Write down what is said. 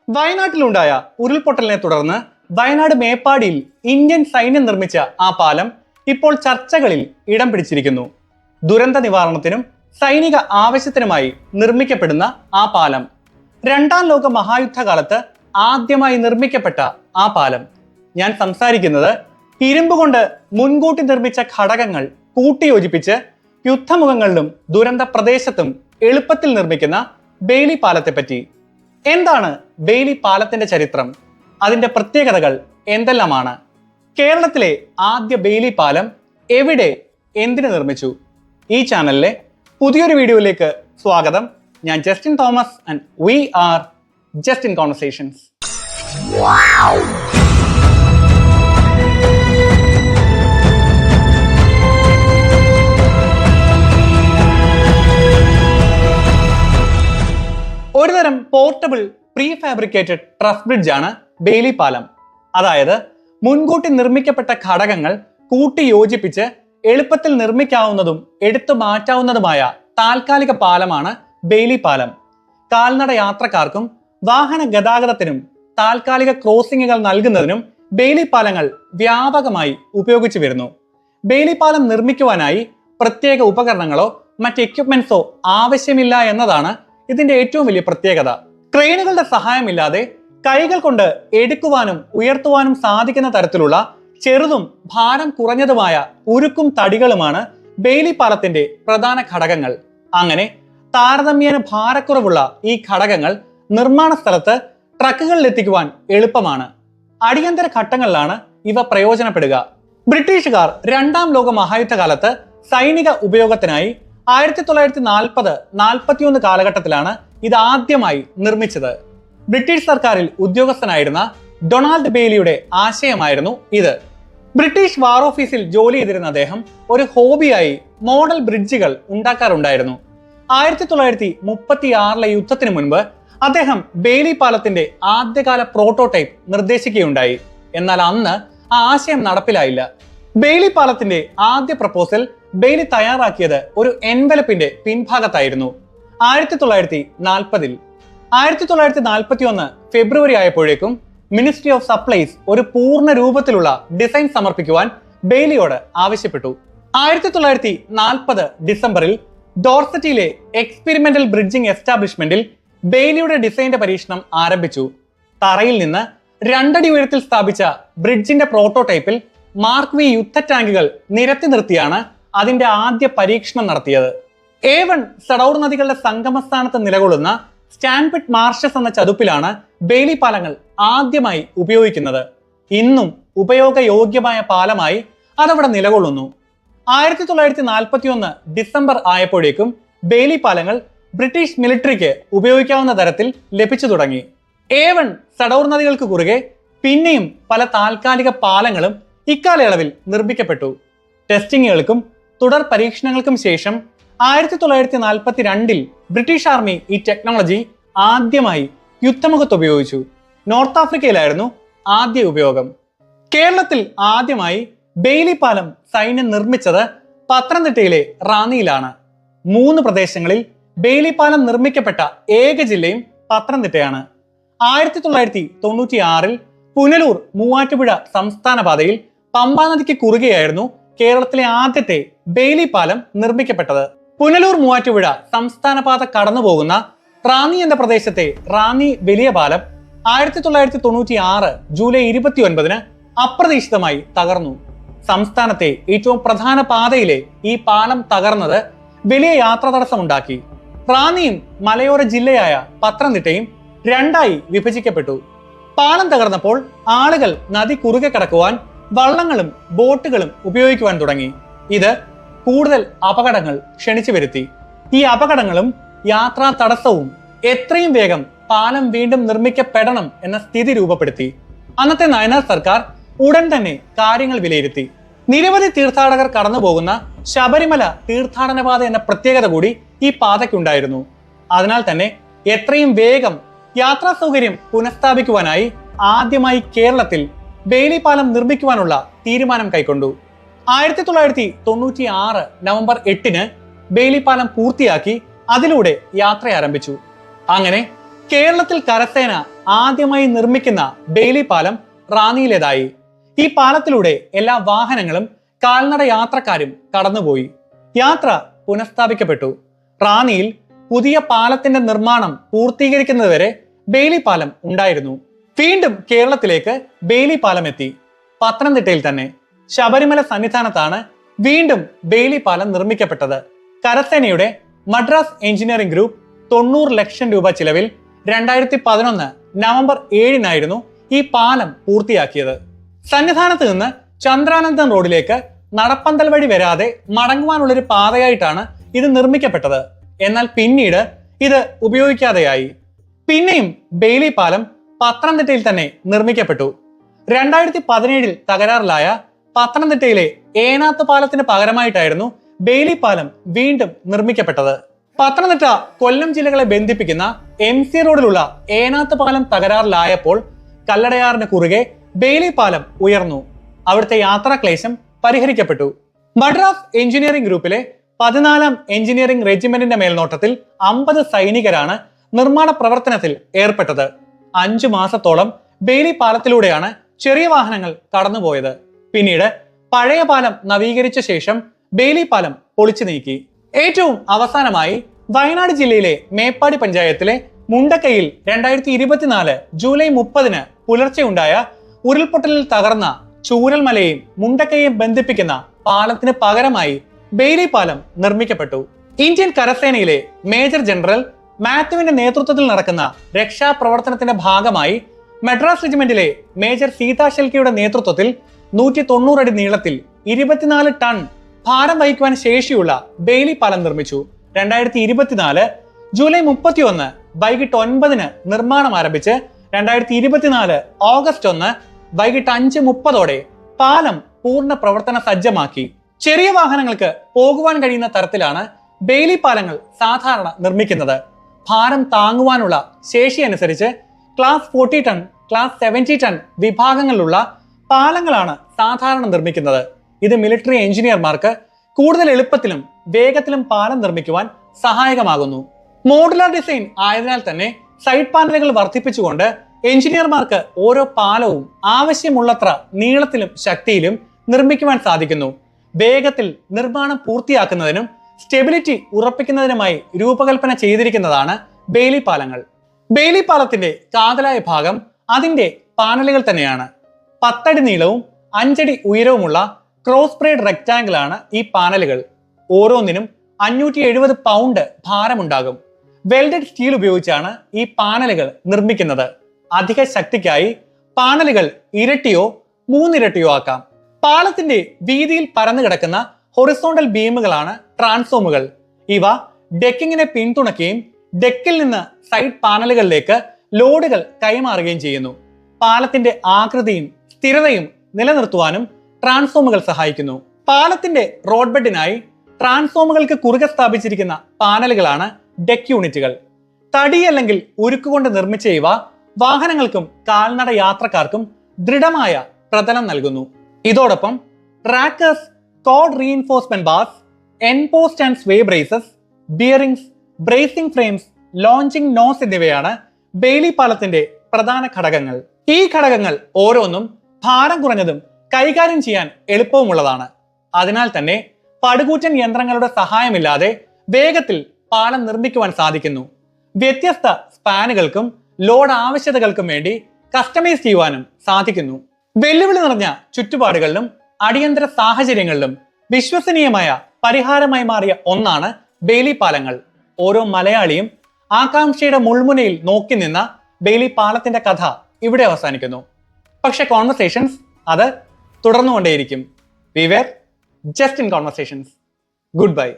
വയനാട്ടിലുണ്ടായ ഉരുൾപൊട്ടലിനെ തുടർന്ന് വയനാട് മേപ്പാടിയിൽ ഇന്ത്യൻ സൈന്യം നിർമ്മിച്ച ആ പാലം ഇപ്പോൾ ചർച്ചകളിൽ ഇടം പിടിച്ചിരിക്കുന്നു. ദുരന്ത നിവാരണത്തിനും സൈനിക ആവശ്യത്തിനുമായി നിർമ്മിക്കപ്പെടുന്ന ആ പാലം, രണ്ടാം ലോക മഹായുദ്ധകാലത്ത് ആദ്യമായി നിർമ്മിക്കപ്പെട്ട ആ പാലം. ഞാൻ സംസാരിക്കുന്നത് ഇരുമ്പ് കൊണ്ട് മുൻകൂട്ടി നിർമ്മിച്ച ഘടകങ്ങൾ കൂട്ടിയോജിപ്പിച്ച് യുദ്ധമുഖങ്ങളിലും ദുരന്ത പ്രദേശത്തും എളുപ്പത്തിൽ നിർമ്മിക്കുന്ന ബെയ്ലി പാലത്തെപ്പറ്റി. എന്താണ് ബെയ്ലി പാലത്തിന്റെ ചരിത്രം? അതിന്റെ പ്രത്യേകതകൾ എന്തെല്ലാമാണ്? കേരളത്തിലെ ആദ്യ ബെയ്ലി പാലം എവിടെ, എന്തിനു നിർമ്മിച്ചു? ഈ ചാനലിലെ പുതിയൊരു വീഡിയോയിലേക്ക് സ്വാഗതം. ഞാൻ Justin Thomas and we are Justin conversations. ഒരുതരം portable prefabricated truss bridge ആണ് ബെയ്ലി പാലം. അതായത് മുൻകൂട്ടി നിർമ്മിക്കപ്പെട്ട ഘടകങ്ങൾ കൂട്ടി യോജിപ്പിച്ച് എളുപ്പത്തിൽ നിർമ്മിക്കാവുന്നതും എടുത്തു മാറ്റാവുന്നതുമായ താൽക്കാലിക പാലമാണ് ബെയ്ലി പാലം. കാൽനട യാത്രക്കാർക്കും വാഹന ഗതാഗതത്തിനും താൽക്കാലിക ക്രോസിംഗുകൾ നൽകുന്നതിനും ബെയ്ലി പാലങ്ങൾ വ്യാപകമായി ഉപയോഗിച്ചു വരുന്നു. ബെയ്ലി പാലം നിർമ്മിക്കുവാനായി പ്രത്യേക ഉപകരണങ്ങളോ മറ്റ് എക്യുപ്മെന്റ്സോ ആവശ്യമില്ല എന്നതാണ് ഇതിന്റെ ഏറ്റവും വലിയ പ്രത്യേകത. ക്രെയിനുകളുടെ സഹായമില്ലാതെ കൈകൾ കൊണ്ട് എടുക്കുവാനും ഉയർത്തുവാനും സാധിക്കുന്ന തരത്തിലുള്ള ചെറുതും ഭാരം കുറഞ്ഞതുമായ ഉരുക്കും തടികളുമാണ് ബെയ്ലി പാലത്തിന്റെ പ്രധാന ഘടകങ്ങൾ. അങ്ങനെ താരതമ്യേന ഭാരക്കുറവുള്ള ഈ ഘടകങ്ങൾ നിർമ്മാണ സ്ഥലത്ത് ട്രക്കുകളിൽ എത്തിക്കുവാൻ എളുപ്പമാണ്. അടിയന്തര ഘട്ടങ്ങളിലാണ് ഇവ പ്രയോജനപ്പെടുക. ബ്രിട്ടീഷുകാർ രണ്ടാം ലോക മഹായുദ്ധകാലത്ത് സൈനിക ഉപയോഗത്തിനായി 1940-41 കാലഘട്ടത്തിലാണ് ഇത് ആദ്യമായി നിർമ്മിച്ചത്. ബ്രിട്ടീഷ് സർക്കാരിൽ ഉദ്യോഗസ്ഥനായിരുന്ന ഡൊണാൾഡ് ബെയ്ലിയുടെ ആശയമായിരുന്നു ഇത്. ബ്രിട്ടീഷ് വാർ ഓഫീസിൽ ജോലി ചെയ്തിരുന്ന അദ്ദേഹം ഒരു ഹോബിയായി മോഡൽ ബ്രിഡ്ജുകൾ ഉണ്ടാക്കാറുണ്ടായിരുന്നു. 1936 യുദ്ധത്തിന് മുൻപ് അദ്ദേഹം ബെയ്ലി പാലത്തിന്റെ ആദ്യകാല പ്രോട്ടോടൈപ്പ് നിർദ്ദേശിക്കുകയുണ്ടായി. എന്നാൽ അന്ന് ആ ആശയം നടപ്പിലായില്ല. ബെയ്ലി പാലത്തിന്റെ ആദ്യ പ്രപ്പോസൽ ബെയ്ലി തയ്യാറാക്കിയത് ഒരു എൻവലപ്പിന്റെ പിൻഭാഗത്തായിരുന്നു. 1940 1941 ഫെബ്രുവരി ആയപ്പോഴേക്കും മിനിസ്ട്രി ഓഫ് സപ്ലൈസ് ഒരു പൂർണ്ണ രൂപത്തിലുള്ള ഡിസൈൻ സമർപ്പിക്കുവാൻ ബെയ്ലിയോട് ആവശ്യപ്പെട്ടു. 1940 ഡിസംബറിൽ ഡോർസറ്റിയിലെ എക്സ്പെരിമെന്റൽ ബ്രിഡ്ജിംഗ് എസ്റ്റാബ്ലിഷ്മെന്റിൽ ബെയ്ലിയുടെ ഡിസൈന്റെ പരീക്ഷണം ആരംഭിച്ചു. തറയിൽ നിന്ന് 2 അടി ഉയരത്തിൽ സ്ഥാപിച്ച ബ്രിഡ്ജിന്റെ പ്രോട്ടോടൈപ്പിൽ മാർക്ക് വി യുദ്ധ ടാങ്കുകൾ നിരത്തി നിർത്തിയാണ് അതിന്റെ ആദ്യ പരീക്ഷണം നടത്തിയത്. A1 സഡൌർ നദികളുടെ സംഗമസ്ഥാനത്ത് നിലകൊള്ളുന്ന സ്റ്റാൻപിറ്റ് മാർഷസ് എന്ന ചതുപ്പിലാണ് ബെയ്ലി പാലങ്ങൾ ആദ്യമായി ഉപയോഗിക്കുന്നത്. ഇന്നും ഉപയോഗയോഗ്യമായ പാലമായി അതവിടെ നിലകൊള്ളുന്നു. 1941 ഡിസംബർ ആയപ്പോഴേക്കും ബെയ്ലി പാലങ്ങൾ ബ്രിട്ടീഷ് മിലിറ്ററിക്ക് ഉപയോഗിക്കാവുന്ന തരത്തിൽ ലഭിച്ചു തുടങ്ങി. A1 സഡൌർ നദികൾക്ക് കുറുകെ പിന്നെയും പല താൽക്കാലിക പാലങ്ങളും ഇക്കാലയളവിൽ നിർമ്മിക്കപ്പെട്ടു. ടെസ്റ്റിങ്ങുകൾക്കും തുടർ പരീക്ഷണങ്ങൾക്കും ശേഷം 1942 ബ്രിട്ടീഷ് ആർമി ഈ ടെക്നോളജി ആദ്യമായി യുദ്ധമുഖത്ത് ഉപയോഗിച്ചു. നോർത്ത് ആഫ്രിക്കയിലായിരുന്നു ആദ്യ ഉപയോഗം. കേരളത്തിൽ ആദ്യമായി ബെയ്ലി പാലം സൈന്യം നിർമ്മിച്ചത് പത്തനംതിട്ടയിലെ റാന്നിയിലാണ്. 3 പ്രദേശങ്ങളിൽ ബെയ്ലി പാലം നിർമ്മിക്കപ്പെട്ട ഏക ജില്ലയും പത്തനംതിട്ടയാണ്. 1996 പുനലൂർ മൂവാറ്റുപുഴ സംസ്ഥാന പാതയിൽ പമ്പാ നദിക്ക് കുറുകെയായിരുന്നു കേരളത്തിലെ ആദ്യത്തെ ബെയ്ലി പാലം നിർമ്മിക്കപ്പെട്ടത്. പുനലൂർ മൂവാറ്റുപുഴ സംസ്ഥാന പാത കടന്നുപോകുന്ന റാന്നി എന്ന പ്രദേശത്തെ റാന്നി വലിയ പാലം 1996 ജൂലൈ 29 അപ്രതീക്ഷിതമായി തകർന്നു. സംസ്ഥാനത്തെ ഏറ്റവും പ്രധാന പാതയിലെ ഈ പാലം തകർന്നത് വലിയ യാത്രാ തടസ്സമുണ്ടാക്കി. റാന്നിയും മലയോര ജില്ലയായ പത്തനംതിട്ടയും 2ആയി വിഭജിക്കപ്പെട്ടു. പാലം തകർന്നപ്പോൾ ആളുകൾ നദി കുറുകെ കടക്കുവാൻ വള്ളങ്ങളും ബോട്ടുകളും ഉപയോഗിക്കുവാൻ തുടങ്ങി. ഇത് കൂടുതൽ അപകടങ്ങൾ ക്ഷണിച്ചു വരുത്തി. ഈ അപകടങ്ങളും യാത്രാ തടസ്സവും എത്രയും വേഗം പാലം വീണ്ടും നിർമ്മിക്കപ്പെടണം എന്ന സ്ഥിതി രൂപപ്പെടുത്തി. അന്നത്തെ നയനാർ സർക്കാർ ഉടൻ തന്നെ കാര്യങ്ങൾ വിലയിരുത്തി. നിരവധി തീർത്ഥാടകർ കടന്നുപോകുന്ന ശബരിമല തീർത്ഥാടനപാത എന്ന പ്രത്യേകത കൂടി ഈ പാതയ്ക്കുണ്ടായിരുന്നു. അതിനാൽ തന്നെ എത്രയും വേഗം യാത്രാ സൗകര്യം പുനഃസ്ഥാപിക്കുവാനായി ആദ്യമായി കേരളത്തിൽ ബെയ്ലി പാലം നിർമ്മിക്കുവാനുള്ള തീരുമാനം കൈക്കൊണ്ടു. 1996 നവംബർ 8 ബെയ്ലി പാലം പൂർത്തിയാക്കി അതിലൂടെ യാത്ര ആരംഭിച്ചു. അങ്ങനെ കേരളത്തിൽ കരസേന ആദ്യമായി നിർമ്മിക്കുന്ന ബെയ്ലി പാലം റാന്നിയിലേതായി. ഈ പാലത്തിലൂടെ എല്ലാ വാഹനങ്ങളും കാൽനട യാത്രക്കാരും കടന്നുപോയി. യാത്ര പുനഃസ്ഥാപിക്കപ്പെട്ടു. റാന്നിയിൽ പുതിയ പാലത്തിന്റെ നിർമ്മാണം പൂർത്തീകരിക്കുന്നതുവരെ ബെയ്ലി പാലം ഉണ്ടായിരുന്നു. വീണ്ടും കേരളത്തിലേക്ക് ബെയ്ലി പാലം എത്തി. പത്തനംതിട്ടയിൽ തന്നെ ശബരിമല സന്നിധാനത്താണ് വീണ്ടും ബെയ്ലി പാലം നിർമ്മിക്കപ്പെട്ടത്. കരസേനയുടെ മദ്രാസ് എഞ്ചിനീയറിംഗ് ഗ്രൂപ്പ് 90 ലക്ഷം രൂപ ചിലവിൽ 2011 നവംബർ 7 ഈ പാലം പൂർത്തിയാക്കിയത്. സന്നിധാനത്ത് നിന്ന് ചന്ദ്രാനന്ദൻ റോഡിലേക്ക് നടപ്പന്തൽ വഴി വരാതെ മടങ്ങുവാനുള്ളൊരു പാതയായിട്ടാണ് ഇത് നിർമ്മിക്കപ്പെട്ടത്. എന്നാൽ പിന്നീട് ഇത് ഉപയോഗിക്കാതെയായി. പിന്നെയും ബെയ്ലി പാലം പത്തനംതിട്ടയിൽ തന്നെ നിർമ്മിക്കപ്പെട്ടു. 2017 തകരാറിലായ പത്തനംതിട്ടയിലെ ഏനാത്ത് പാലത്തിന് പകരമായിട്ടായിരുന്നു ബെയ്ലി പാലം വീണ്ടും നിർമ്മിക്കപ്പെട്ടത്. പത്തനംതിട്ട കൊല്ലം ജില്ലകളെ ബന്ധിപ്പിക്കുന്ന MC റോഡിലുള്ള ഏനാത്ത് പാലം തകരാറിലായപ്പോൾ കല്ലടയാറിന് കുറുകെ ബെയ്ലി പാലം ഉയർന്നു. അവിടുത്തെ യാത്രാക്ലേശം പരിഹരിക്കപ്പെട്ടു. മദ്രാസ് എഞ്ചിനീയറിംഗ് ഗ്രൂപ്പിലെ 14ാം എഞ്ചിനീയറിംഗ് റെജിമെന്റിന്റെ മേൽനോട്ടത്തിൽ 50 സൈനികരാണ് നിർമ്മാണ പ്രവർത്തനത്തിൽ ഏർപ്പെട്ടത്. 5 മാസത്തോളം ബെയ്ലി പാലത്തിലൂടെയാണ് ചെറിയ വാഹനങ്ങൾ കടന്നുപോയത്. പിന്നീട് പഴയ പാലം നവീകരിച്ച ശേഷം ബെയ്ലി പാലം പൊളിച്ചു നീക്കി. ഏറ്റവും അവസാനമായി വയനാട് ജില്ലയിലെ മേപ്പാടി പഞ്ചായത്തിലെ മുണ്ടക്കയിൽ 2024 ജൂലൈ 30 പുലർച്ചെ ഉണ്ടായ ഉരുൾപൊട്ടലിൽ തകർന്ന ചൂരൽമലയെയും മുണ്ടക്കയെയും ബന്ധിപ്പിക്കുന്ന പാലത്തിന് പകരമായി ബെയ്ലി പാലം നിർമ്മിക്കപ്പെട്ടു. ഇന്ത്യൻ കരസേനയിലെ മേജർ ജനറൽ മാത്യുവിന്റെ നേതൃത്വത്തിൽ നടക്കുന്ന രക്ഷാപ്രവർത്തനത്തിന്റെ ഭാഗമായി മദ്രാസ് റെജിമെന്റിലെ മേജർ സീതാ ഷെൽക്കെയുടെ നേതൃത്വത്തിൽ 190 അടി നീളത്തിൽ 24 ടൺ ഭാരം വഹിക്കുവാൻ ശേഷിയുള്ള ബെയ്ലി പാലം നിർമ്മിച്ചു. 2024 ജൂലൈ 31 വൈകിട്ട് 9 നിർമ്മാണം ആരംഭിച്ച് 2024 ഓഗസ്റ്റ് 1 വൈകിട്ട് 5:30 പാലം പൂർണ്ണ പ്രവർത്തന സജ്ജമാക്കി. ചെറിയ വാഹനങ്ങൾക്ക് പോകുവാൻ കഴിയുന്ന തരത്തിലാണ് ബെയ്ലി പാലങ്ങൾ സാധാരണ നിർമ്മിക്കുന്നത്. ഭാരം താങ്ങുവാനുള്ള ശേഷി അനുസരിച്ച് ക്ലാസ് 40 ടൺ, ക്ലാസ് 70 ടൺ വിഭാഗങ്ങളിലുള്ള പാലങ്ങളാണ് സാധാരണ നിർമ്മിക്കുന്നത്. ഇത് മിലിറ്ററി എഞ്ചിനീയർമാർക്ക് കൂടുതൽ എളുപ്പത്തിലും വേഗത്തിലും പാലം നിർമ്മിക്കുവാൻ സഹായകമാകുന്നു. മോഡുലാർ ഡിസൈൻ ആയതിനാൽ തന്നെ സൈഡ് പാനലുകൾ വർദ്ധിപ്പിച്ചുകൊണ്ട് എഞ്ചിനീയർമാർക്ക് ഓരോ പാലവും ആവശ്യമുള്ളത്ര നീളത്തിലും ശക്തിയിലും നിർമ്മിക്കുവാൻ സാധിക്കുന്നു. വേഗത്തിൽ നിർമ്മാണം പൂർത്തിയാക്കുന്നതിനും സ്റ്റെബിലിറ്റി ഉറപ്പിക്കുന്നതിനുമായി രൂപകൽപ്പന ചെയ്തിരിക്കുന്നതാണ് ബെയ്ലി പാലങ്ങൾ. ബെയ്ലി പാലത്തിന്റെ കാതലായ ഭാഗം അതിന്റെ പാനലുകൾ തന്നെയാണ്. 10 അടി നീളവും 5 അടി ഉയരവുമുള്ള ക്രോസ് ബ്രേഡ് റെക്ടാങ്കിൾ ആണ് ഈ പാനലുകൾ. ഓരോന്നിനും 570 പൗണ്ട് ഭാരമുണ്ടാകും. വെൽഡഡ് സ്റ്റീൽ ഉപയോഗിച്ചാണ് ഈ പാനലുകൾ നിർമ്മിക്കുന്നത്. അധിക ശക്തിക്കായി പാനലുകൾ ഇരട്ടിയോ 3 ഇരട്ടിയോ ആക്കാം. പാലത്തിന്റെ വീതിയിൽ പരന്നു കിടക്കുന്ന ഹൊറിസോണ്ടൽ ബീമുകളാണ് ട്രാൻസ്ഫോമുകൾ. ഇവ ഡെക്കിങ്ങിനെ പിന്തുണയ്ക്കുകയും ഡെക്കിൽ നിന്ന് സൈഡ് പാനലുകളിലേക്ക് ലോഡുകൾ കൈമാറുകയും ചെയ്യുന്നു. പാലത്തിന്റെ ആകൃതിയും സ്ഥിരതയും നിലനിർത്തുവാനും ട്രാൻസ്ഫോമുകൾ സഹായിക്കുന്നു. പാലത്തിന്റെ റോഡ് ബെഡിനായി ട്രാൻസ്ഫോമുകൾക്ക് കുറുകെ സ്ഥാപിച്ചിരിക്കുന്ന പാനലുകളാണ് ഡെക്ക് യൂണിറ്റുകൾ. തടി അല്ലെങ്കിൽ ഉരുക്കുകൊണ്ട് നിർമ്മിച്ച ഇവ വാഹനങ്ങൾക്കും കാൽനട യാത്രക്കാർക്കും ദൃഢമായ പ്രതലം നൽകുന്നു. ഇതോടൊപ്പം ട്രാക്കേഴ്സ്, കോഡ് reinforcement bars, end post and sway braces, bearings, bracing frames, launching nose എന്നിവയാണ് ബെയ്ലി പാലത്തിന്റെ പ്രധാന ഘടകങ്ങൾ. ഈ ഘടകങ്ങൾ ഓരോന്നും ഭാരം കുറഞ്ഞതും കൈകാര്യം ചെയ്യാൻ എളുപ്പവുമുള്ളതാണ്. അതിനാൽ തന്നെ പടുകൂറ്റൻ യന്ത്രങ്ങളുടെ സഹായമില്ലാതെ വേഗത്തിൽ പാലം നിർമ്മിക്കുവാൻ സാധിക്കുന്നു. വ്യത്യസ്ത സ്പാനുകൾക്കും ലോഡ് ആവശ്യകതകൾക്കും വേണ്ടി കസ്റ്റമൈസ് ചെയ്യുവാനും സാധിക്കുന്നു. വെല്ലുവിളി നിറഞ്ഞ ചുറ്റുപാടുകളിലും അടിയന്തര സാഹചര്യങ്ങളിലും വിശ്വസനീയമായ പരിഹാരമായി മാറിയ ഒന്നാണ് ബെയ്ലി പാലങ്ങൾ. ഓരോ മലയാളിയും ആകാംക്ഷയുടെ മുൾമുനയിൽ നോക്കി നിന്ന ബെയ്ലി പാലത്തിന്റെ കഥ ഇവിടെ അവസാനിക്കുന്നു. പക്ഷെ കോൺവെർസേഷൻസ് അത് തുടർന്നുകൊണ്ടേയിരിക്കും. We were just in conversations. Goodbye.